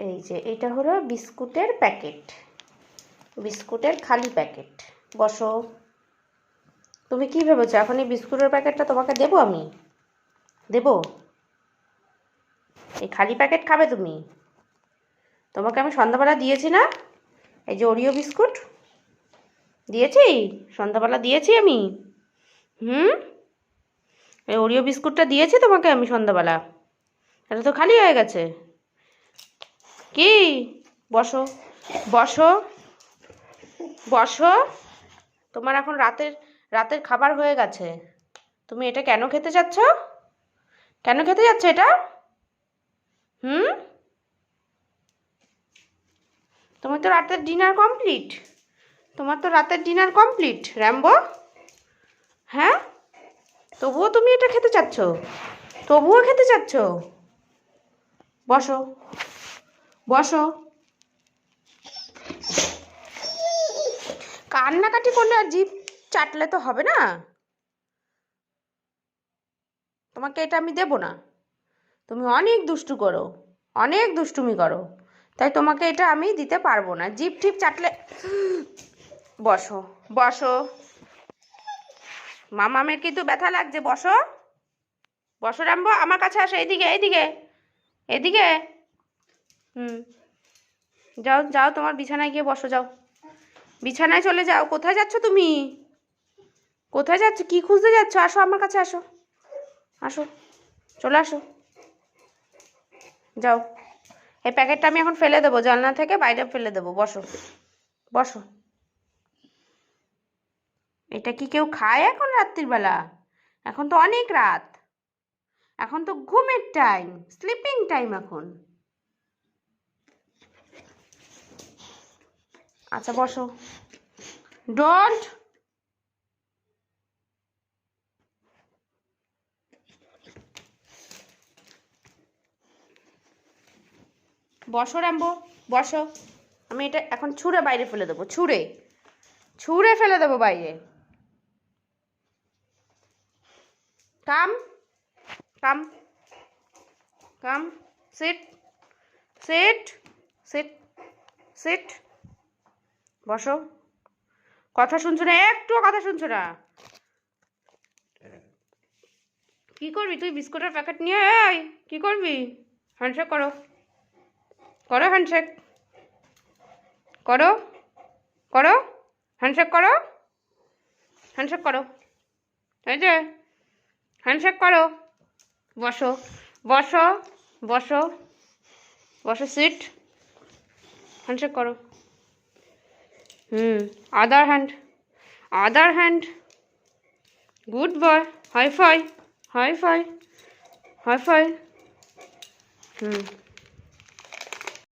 এই যে এটা হলো বিস্কুটের প্যাকেট, বিস্কুটের খালি প্যাকেট। বসো। তুমি কি ভেবেছো এখন এই বিস্কুটের প্যাকেটটা তোমাকে দেবো? আমি দেবো? এই খালি প্যাকেট খাবে তুমি? তোমাকে আমি সন্ধ্যাবেলা দিয়েছি না, এই যে ওরিও বিস্কুট দিয়েছি, সন্ধ্যাবেলা দিয়েছি আমি। এই ওরিও বিস্কুটটা দিয়েছি তোমাকে আমি সন্ধ্যাবেলা, এটা তো খালি হয়ে গেছে। কি? বসো, বসো, বসো। তোমার এখন রাতের রাতের খাবার হয়ে গেছে, তুমি এটা কেন খেতে চাচ্ছ? কেন খেতে যাচ্ছ এটা? তোমার তো রাতের ডিনার কমপ্লিট, তোমার তো রাতের ডিনার কমপ্লিট র্যাম্বো। হ্যাঁ, তবুও তুমি এটা খেতে চাচ্ছ? তবুও খেতে চাচ্ছ? বসো, বসো। কান্নাকাটি করলে আর জিভ চাটলে তো হবে না। তোমাকে এটা আমি দেবো না, তুমি অনেক দুষ্টু করো, অনেক দুষ্টুমি করো, তাই তোমাকে এটা আমি দিতে পারবো না। জিভ টিপ চাটলে। বসো, বসো। মামামের কিন্তু ব্যথা লাগছে। বসো, বসো রাম্বো, আমার কাছে আসো, এইদিকে, এইদিকে, এদিকে। যাও, যাও, তোমার বিছানায় গিয়ে বসো, যাও, বিছানায় চলে যাও। কোথায় যাচ্ছ তুমি? কোথায় যাচ্ছ? কি খুঁজতে যাচ্ছ? আসো আমার কাছে, আসো, আসো, চলে আসো, যাও। এই প্যাকেটটা আমি এখন ফেলে দেবো, জানলা থেকে বাইরে ফেলে দেবো। বসো, বসো। এটা কি কেউ খায় এখন রাত্রির বেলা? এখন তো অনেক রাত, এখন তো ঘুমের টাইম, স্লিপিং টাইম এখন। আচ্ছা বসো। ডোন্ট। বসো র্যাম্বো, বসো। আমি এটা এখন ছুঁড়ে বাইরে ফেলে দেবো, ছুঁড়ে, ছুঁড়ে ফেলে দেবো বাইরে। কাম, কাম, কাম, সিট, সিট, সিট, সিট। বসো। কথা শুনছো না, একটুও কথা শুনছো না। কি করবি তুই বিস্কুটের প্যাকেট নিয়ে? এই কি করবি? হ্যান্ডশেক করো, করো হ্যান্ডশেক, করো, করো, হ্যান্ডশেক করো, হ্যান্ডশেক করো, এই যে হ্যান্ডশেক করো। বসো, বসো, বসো, বসো, সিট, হ্যান্ডশেক করো। Other hand, other hand, good boy, high five, high five, high phi.